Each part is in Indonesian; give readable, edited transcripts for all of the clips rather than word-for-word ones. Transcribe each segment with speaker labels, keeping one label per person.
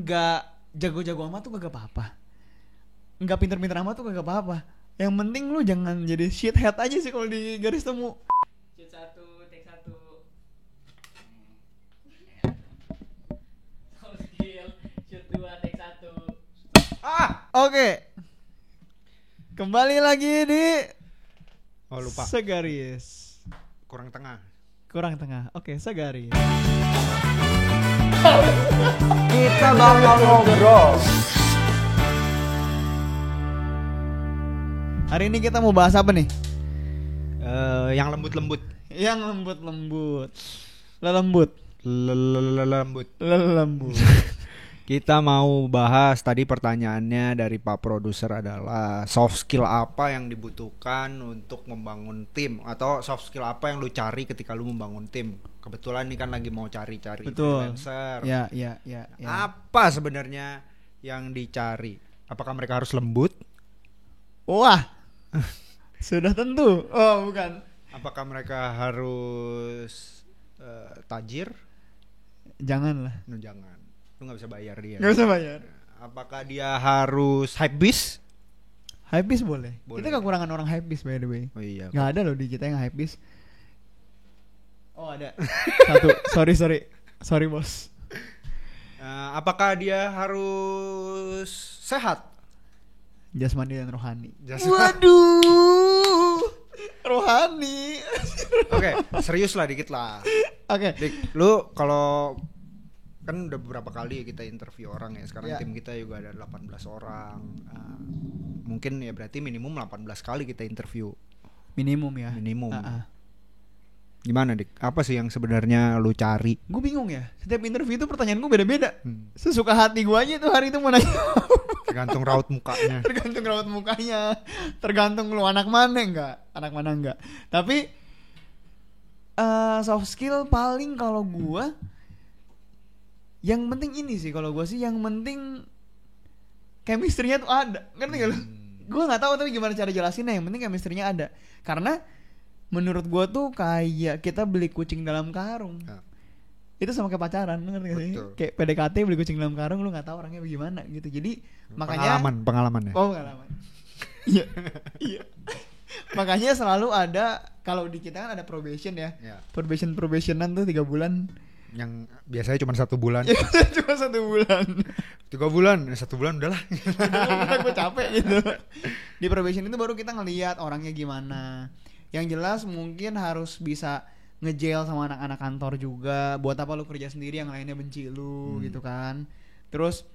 Speaker 1: nggak jago-jago amat tuh kagak apa-apa, nggak pinter-pinter amat tuh kagak apa-apa. Yang penting lu jangan jadi shithead aja sih kalau di garis temu.
Speaker 2: Shoot 1, take 1. Soft skill, shoot 2, take 1.
Speaker 1: Oke. Kembali lagi di
Speaker 3: Lupa.
Speaker 1: Segaris.
Speaker 3: Kurang tengah.
Speaker 1: Oke, segaris.
Speaker 4: Kita bakal ngobrol.
Speaker 1: Hari ini kita mau bahas apa nih?
Speaker 3: Yang lembut-lembut.
Speaker 1: Yang lembut-lembut. Lelembut.
Speaker 3: Lembut. Kita mau bahas, tadi pertanyaannya dari Pak Produser adalah soft skill apa yang dibutuhkan untuk membangun tim, atau soft skill apa yang lu cari ketika lu membangun tim. Kebetulan ini kan lagi mau cari-cari freelancer.
Speaker 1: Ya.
Speaker 3: Apa sebenarnya yang dicari? Apakah mereka harus lembut?
Speaker 1: Wah. Sudah tentu. Oh, bukan.
Speaker 3: Apakah mereka harus tajir?
Speaker 1: Janganlah.
Speaker 3: Jangan. Lu gak bisa bayar dia.
Speaker 1: Gak usah bayar.
Speaker 3: Apakah dia harus hypebeast?
Speaker 1: Hypebeast boleh.
Speaker 3: Boleh.
Speaker 1: Kita kekurangan orang hypebeast by the way.
Speaker 3: Oh iya.
Speaker 1: Gak ada loh di kita yang hypebeast. Oh ada. Satu. Sorry bos.
Speaker 3: Apakah dia harus sehat?
Speaker 1: Jasmani dan rohani.
Speaker 3: Waduh.
Speaker 1: Rohani.
Speaker 3: Oke, serius lah dikit lah.
Speaker 1: Oke.
Speaker 3: Dik, lu kalau kan udah beberapa kali kita interview orang ya. Sekarang tim kita juga ada 18 orang. Mungkin ya berarti minimum 18 kali kita interview.
Speaker 1: Minimum ya.
Speaker 3: Gimana Dik? Apa sih yang sebenarnya lu cari?
Speaker 1: Gue bingung ya. Setiap interview itu pertanyaan gue beda-beda. Sesuka hati gue aja tuh hari itu mau nanya.
Speaker 3: Tergantung raut mukanya.
Speaker 1: Tergantung lu anak mana enggak. Tapi soft skill paling kalau gue, yang penting ini sih kalau gue sih, yang penting chemistry-nya tuh ada. Ngerti gak lu? Gue nggak tahu tapi gimana cara jelasinnya. Yang penting chemistry-nya ada. Karena menurut gue tuh kayak kita beli kucing dalam karung. Itu sama kayak pacaran, ngerti gak sih? Kayak PDKT beli kucing dalam karung, lu nggak tahu orangnya bagaimana gitu. Jadi makanya
Speaker 3: pengalaman ya.
Speaker 1: Oh, pengalaman. Iya. Makanya selalu ada, kalau di kita kan ada probation ya. Probationan tuh 3 bulan.
Speaker 3: Yang biasanya cuma 1 bulan.
Speaker 1: Cuma 1 bulan.
Speaker 3: 3 bulan, 1 bulan udahlah.
Speaker 1: Udah gue capek gitu. Di probation itu baru kita ngelihat orangnya gimana. Yang jelas mungkin harus bisa ngejail sama anak-anak kantor juga. Buat apa lu kerja sendiri yang lainnya benci lu gitu kan. Terus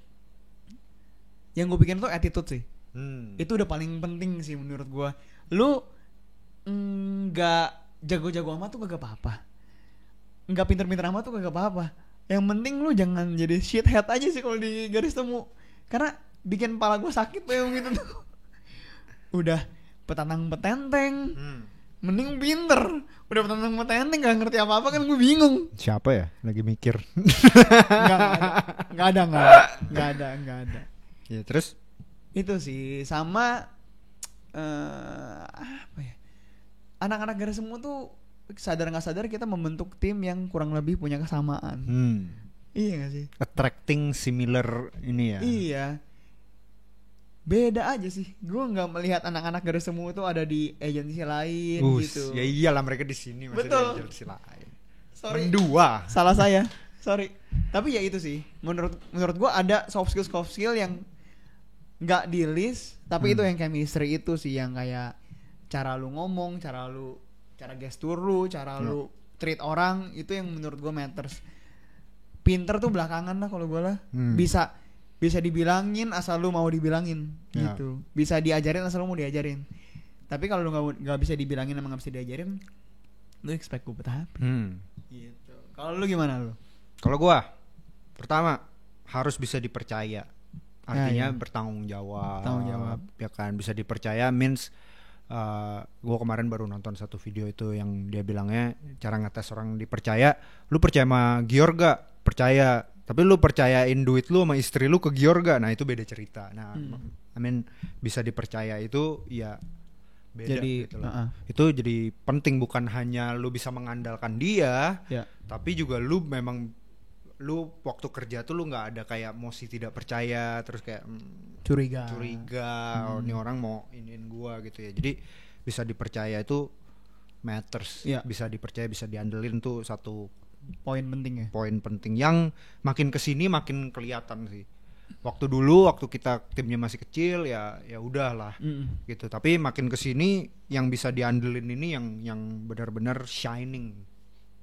Speaker 1: yang gue pikirin tuh attitude sih. Itu udah paling penting sih menurut gue. Lu nggak jago-jago amat tuh kagak apa-apa, nggak pinter-pinter amat tuh kagak apa-apa. Yang penting lu jangan jadi shithead aja sih kalau di garis temu. Karena bikin kepala gue sakit tuh yang gitu tuh. Udah petantang petenteng, mending pinter. Udah petantang petenteng gak ngerti apa-apa kan gue bingung.
Speaker 3: Siapa ya? Lagi mikir.
Speaker 1: Nggak ada.
Speaker 3: Ya terus?
Speaker 1: Itu sih sama apa ya? Anak-anak garis temu tuh sadar nggak sadar kita membentuk tim yang kurang lebih punya kesamaan. Iya nggak sih?
Speaker 3: Attracting similar ini ya.
Speaker 1: Iya. Beda aja sih. Gue nggak melihat anak-anak garis temu itu ada di agensi lain gitu.
Speaker 3: Ya iyalah mereka di sini masih
Speaker 1: Betul.
Speaker 3: di agensi lain.
Speaker 1: Sorry.
Speaker 3: Mendua.
Speaker 1: Salah saya. Sorry. Tapi ya itu sih. Menurut gue ada soft skill yang nggak di list, tapi itu yang chemistry itu sih, yang kayak cara lu ngomong, cara gestur lu, cara lu treat orang, itu yang menurut gue matters. Pinter tuh belakangan lah kalau gue lah. Bisa dibilangin asal lu mau dibilangin gitu. Bisa diajarin asal lu mau diajarin. Tapi kalau lu nggak bisa dibilangin sama nggak bisa diajarin, lu expect gue betah. Gitu. Kalau lu gimana lu?
Speaker 3: Kalau gue pertama harus bisa dipercaya. Artinya bertanggung jawab. Ya kan, bisa dipercaya means gue kemarin baru nonton satu video itu yang dia bilangnya cara ngetes orang dipercaya. Lu percaya sama Gior gak? Percaya. Tapi lu percayain duit lu sama istri lu ke Gior gak? Nah itu beda cerita. Nah I mean bisa dipercaya itu ya beda gitu loh. Itu jadi penting, bukan hanya lu bisa mengandalkan dia, tapi juga lu memang lu waktu kerja tuh lu nggak ada kayak emosi tidak percaya, terus kayak
Speaker 1: Curiga.
Speaker 3: oh ini orang mau iniin gua gitu ya. Jadi bisa dipercaya itu matters.
Speaker 1: Iya.
Speaker 3: Bisa dipercaya, bisa diandelin tuh satu
Speaker 1: Poin penting ya.
Speaker 3: poin penting yang makin kesini makin kelihatan sih. Waktu dulu waktu kita timnya masih kecil ya udahlah gitu. Tapi makin kesini yang bisa diandelin ini yang benar-benar shining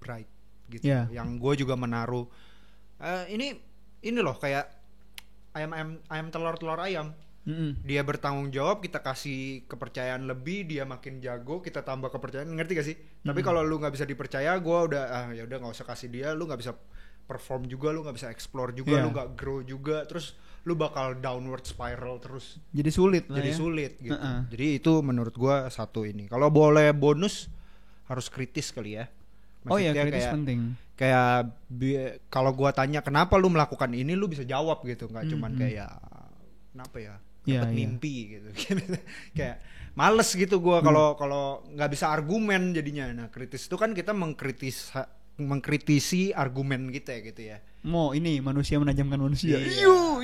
Speaker 3: bright gitu.
Speaker 1: Yeah.
Speaker 3: Yang gue juga menaruh ini loh kayak ayam telur ayam. Dia bertanggung jawab, kita kasih kepercayaan lebih, dia makin jago, kita tambah kepercayaan, ngerti gak sih? Tapi kalau lu nggak bisa dipercaya, gue udah ya udah nggak usah kasih dia, lu nggak bisa perform juga, lu nggak bisa explore juga, lu nggak grow juga, terus lu bakal downward spiral terus.
Speaker 1: Jadi sulit lah
Speaker 3: Jadi
Speaker 1: ya.
Speaker 3: sulit gitu. Jadi itu menurut gue satu ini. Kalau boleh bonus harus kritis kali ya.
Speaker 1: Oh iya, kritis
Speaker 3: kayak,
Speaker 1: penting.
Speaker 3: Kayak kalau gue tanya kenapa lu melakukan ini, lu bisa jawab gitu, nggak cuman kayak kenapa ya? Dapat mimpi gitu. Kayak males gitu gue kalau nggak bisa argumen jadinya. Nah kritis itu kan kita mengkritisi argumen kita gitu ya.
Speaker 1: Mau ini manusia menajamkan manusia.
Speaker 3: Iya.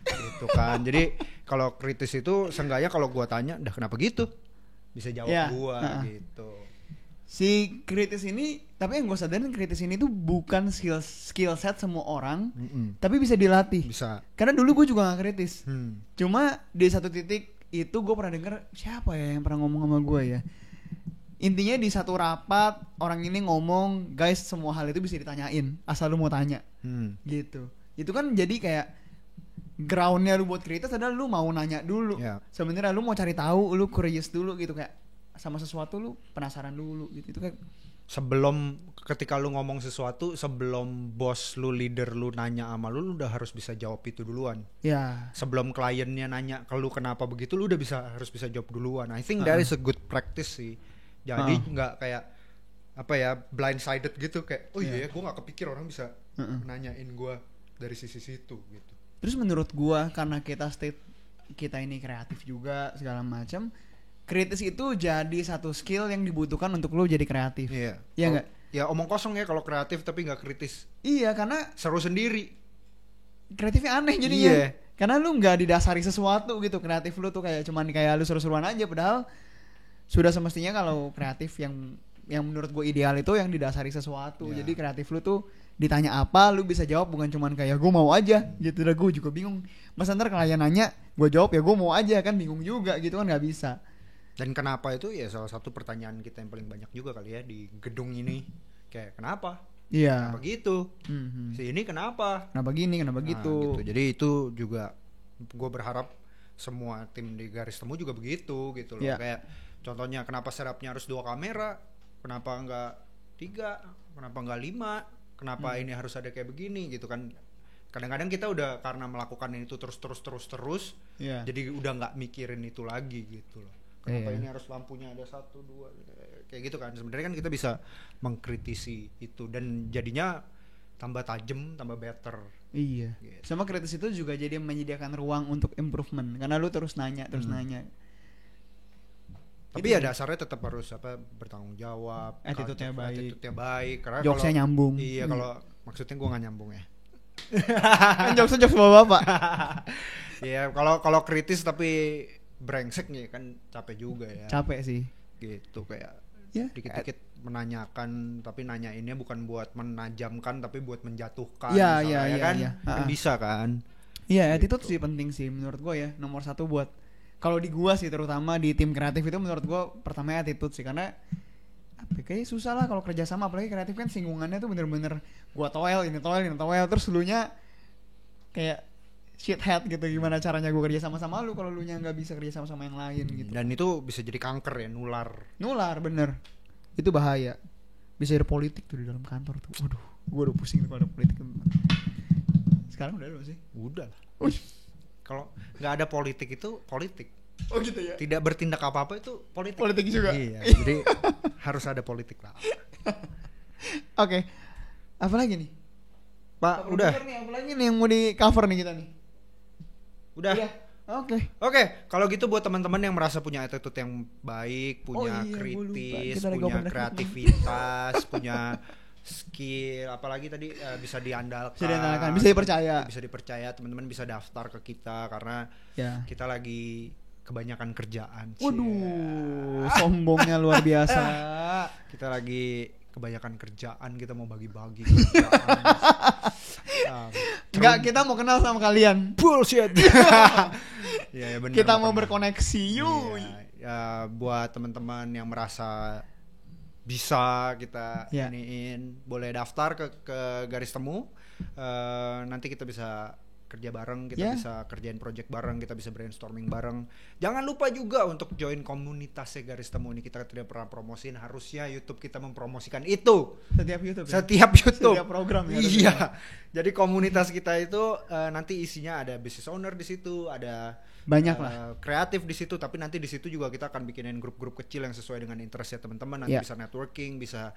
Speaker 3: Gitu kan. Jadi kalau kritis itu seenggaknya kalau gue tanya, dah kenapa gitu? Bisa jawab gue gitu.
Speaker 1: Si kritis ini, tapi yang gue sadarin kritis ini tuh bukan skill set semua orang, tapi bisa dilatih.
Speaker 3: Bisa.
Speaker 1: Karena dulu gue juga gak kritis. Cuma di satu titik itu gue pernah denger siapa ya yang pernah ngomong sama gue ya. Intinya di satu rapat orang ini ngomong, guys semua hal itu bisa ditanyain, asal lu mau tanya. Gitu. Itu kan jadi kayak groundnya lu buat kritis adalah lu mau nanya dulu. Sebenarnya lu mau cari tahu, lu curious dulu gitu, kayak sama sesuatu lu penasaran dulu gitu. Itu kayak
Speaker 3: sebelum ketika lu ngomong sesuatu, sebelum bos lu, leader lu nanya sama lu udah harus bisa jawab itu duluan.
Speaker 1: Ya.
Speaker 3: Sebelum kliennya nanya ke lu kenapa begitu, lu udah harus bisa jawab duluan. I think that is a good practice sih. Jadi nggak kayak apa ya, blindsided gitu, kayak oh iya gue nggak kepikir orang bisa nanyain gue dari sisi situ gitu.
Speaker 1: Terus menurut gue karena kita ini kreatif juga segala macam, kritis itu jadi satu skill yang dibutuhkan untuk lo jadi kreatif.
Speaker 3: Iya.
Speaker 1: Iya nggak?
Speaker 3: Ya omong kosong ya kalau kreatif tapi nggak kritis.
Speaker 1: Iya, karena
Speaker 3: seru sendiri.
Speaker 1: Kreatifnya aneh jadinya.
Speaker 3: Iya.
Speaker 1: Karena lu nggak didasari sesuatu gitu. Kreatif lu tuh kayak cuman kayak lu seru-seruan aja, padahal sudah semestinya kalau kreatif yang menurut gue ideal itu yang didasari sesuatu. Jadi kreatif lu tuh ditanya apa lu bisa jawab, bukan cuman kayak gue mau aja gitu. Udah gue juga bingung. Mas ntar klien nanya gue jawab ya gue mau aja, kan bingung juga gitu kan, nggak bisa.
Speaker 3: Dan kenapa itu ya salah satu pertanyaan kita yang paling banyak juga kali ya di gedung ini. Kayak kenapa?
Speaker 1: Iya.
Speaker 3: Kenapa gitu? Si ini kenapa?
Speaker 1: Kenapa gini? Kenapa gitu?
Speaker 3: Jadi itu juga gue berharap semua tim di Garis Temu juga begitu gitu loh. Kayak contohnya kenapa serapnya harus 2 kamera? Kenapa enggak 3? Kenapa enggak 5? Kenapa ini harus ada kayak begini gitu kan? Kadang-kadang kita udah karena melakukan itu terus jadi udah nggak mikirin itu lagi gitu loh. Kenapa ini harus lampunya ada 1, 2 kayak gitu kan. Sebenarnya kan kita bisa mengkritisi itu dan jadinya tambah tajam, tambah better.
Speaker 1: Iya. Gitu. Sama kritis itu juga jadi menyediakan ruang untuk improvement karena lu terus nanya.
Speaker 3: Tapi ya dasarnya tetap harus bertanggung jawab,
Speaker 1: attitude-nya baik.
Speaker 3: Karena
Speaker 1: jokesnya nyambung.
Speaker 3: Iya, kalau maksudnya gue nggak nyambung ya.
Speaker 1: Kan jokes bapak.
Speaker 3: Iya, kalau kritis tapi brengsek nih kan capek juga ya.
Speaker 1: Capek sih.
Speaker 3: Gitu kayak dikit-dikit menanyakan tapi nanyainnya bukan buat menajamkan tapi buat menjatuhkan.
Speaker 1: Iya
Speaker 3: kan. Kan bisa kan.
Speaker 1: Iya, attitude sih penting sih menurut gue ya. Nomor 1 buat kalau di gua sih, terutama di tim kreatif itu menurut gua pertamanya attitude sih, karena kayaknya susah lah kalau kerja sama, apalagi kreatif kan singgungannya tuh bener-bener gua toel terus lunya kayak shithead gitu. Gimana caranya gua kerja sama lu kalau lunya nggak bisa kerja sama yang lain gitu.
Speaker 3: Dan itu bisa jadi kanker ya, nular
Speaker 1: bener, itu bahaya. Bisa ada politik tuh di dalam kantor tuh. Waduh, gua udah pusing tuh kalau ada politik. Sekarang udah sih?
Speaker 3: Udah lah. Kalau nggak ada politik itu politik.
Speaker 1: Oh gitu ya.
Speaker 3: Tidak bertindak apa-apa itu politik.
Speaker 1: Politik juga.
Speaker 3: Iya. Jadi harus ada politik lah.
Speaker 1: Oke. Apa lagi nih?
Speaker 3: Pak, udah.
Speaker 1: Apa lagi nih yang mau di cover nih kita nih?
Speaker 3: Udah. Oke, kalau gitu buat teman-teman yang merasa punya attitude yang baik, punya kritis, punya kreativitas, punya skill apalagi tadi bisa diandalkan.
Speaker 1: Bisa dipercaya.
Speaker 3: Bisa dipercaya, teman-teman bisa daftar ke kita karena
Speaker 1: Ya.
Speaker 3: kita lagi kebanyakan kerjaan.
Speaker 1: Waduh, sombongnya luar biasa.
Speaker 3: Kita lagi kebanyakan kerjaan, kita mau bagi-bagi kerjaan.
Speaker 1: Enggak, kita mau kenal sama kalian.
Speaker 3: Bullshit. Ya, bener,
Speaker 1: Kita mau
Speaker 3: kenal.
Speaker 1: berkoneksi yuk.
Speaker 3: Iya, ya, buat teman-teman yang merasa bisa kita
Speaker 1: Ya.
Speaker 3: iniin, boleh daftar ke Garis Temu. Nanti kita bisa kerja bareng, kita
Speaker 1: Ya.
Speaker 3: bisa kerjain project bareng, kita bisa brainstorming bareng. Jangan lupa juga untuk join komunitasnya Garis Temu ini. Kita tidak pernah promosiin, harusnya YouTube kita mempromosikan itu.
Speaker 1: Setiap YouTube. Ya?
Speaker 3: Setiap YouTube.
Speaker 1: Setiap program ya.
Speaker 3: Iya. Jadi komunitas kita itu nanti isinya ada business owner di situ, ada
Speaker 1: Banyak lah.
Speaker 3: kreatif di situ, tapi nanti di situ juga kita akan bikinin grup-grup kecil yang sesuai dengan interestnya teman-teman. Nanti
Speaker 1: Ya.
Speaker 3: bisa networking, bisa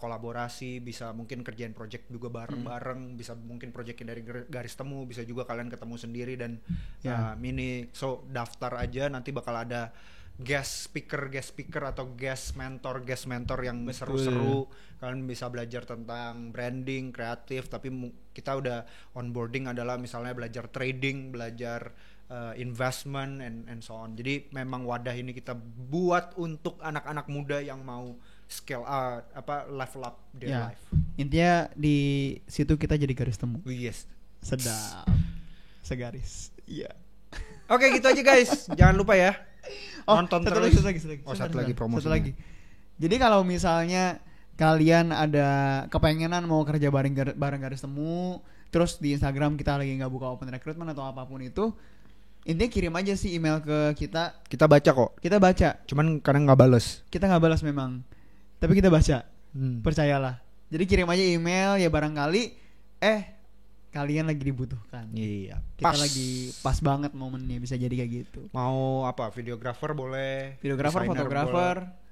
Speaker 3: kolaborasi, bisa mungkin kerjain project juga bareng-bareng, bisa mungkin projectin dari Garis Temu, bisa juga kalian ketemu sendiri dan
Speaker 1: Ya.
Speaker 3: mini. So daftar aja, nanti bakal ada guest speaker atau guest mentor yang
Speaker 1: Betul.
Speaker 3: seru-seru. Kalian bisa belajar tentang branding, kreatif, tapi kita udah onboarding adalah misalnya belajar trading, belajar investment and so on. Jadi memang wadah ini kita buat untuk anak-anak muda yang mau scale level up their
Speaker 1: Ya.
Speaker 3: life.
Speaker 1: Intinya di situ kita jadi garis temu.
Speaker 3: Yes.
Speaker 1: Sedap. Segaris. Iya.
Speaker 3: Oke, gitu aja guys. Jangan lupa ya. Nonton
Speaker 1: satu
Speaker 3: terus.
Speaker 1: lagi, satu lagi.
Speaker 3: Oh,
Speaker 1: Sebentar,
Speaker 3: satu lagi
Speaker 1: sebentar.
Speaker 3: promosinya.
Speaker 1: Satu lagi. Jadi kalau misalnya kalian ada kepengenan mau kerja bareng garis temu, terus di Instagram kita lagi nggak buka open recruitment atau apapun itu, intinya kirim aja sih email ke kita.
Speaker 3: Kita baca kok.
Speaker 1: Kita baca.
Speaker 3: Cuman kadang nggak bales.
Speaker 1: Kita nggak balas memang, tapi kita baca.
Speaker 3: Hmm.
Speaker 1: Percayalah. Jadi kirim aja email ya, barangkali kalian lagi dibutuhkan.
Speaker 3: Iya.
Speaker 1: Kita lagi pas banget momennya, bisa jadi kayak gitu.
Speaker 3: Mau apa? Videographer boleh.
Speaker 1: Videographer,
Speaker 3: designer
Speaker 1: fotografer,
Speaker 3: boleh,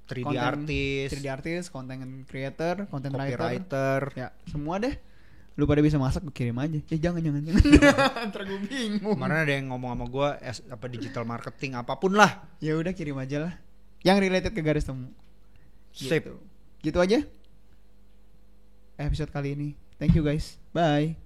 Speaker 3: 3D
Speaker 1: konten-
Speaker 3: artist,
Speaker 1: 3D artist, content creator, content writer.
Speaker 3: copywriter.
Speaker 1: Ya, semua deh. Lu pada bisa masak, kirim aja. Jangan. Ntar gue bingung.
Speaker 3: Kemarin ada yang ngomong sama gue digital marketing apapun lah.
Speaker 1: Ya udah, kirim aja lah. Yang related ke garis temu.
Speaker 3: Sip.
Speaker 1: Gitu aja episode kali ini. Thank you guys. Bye.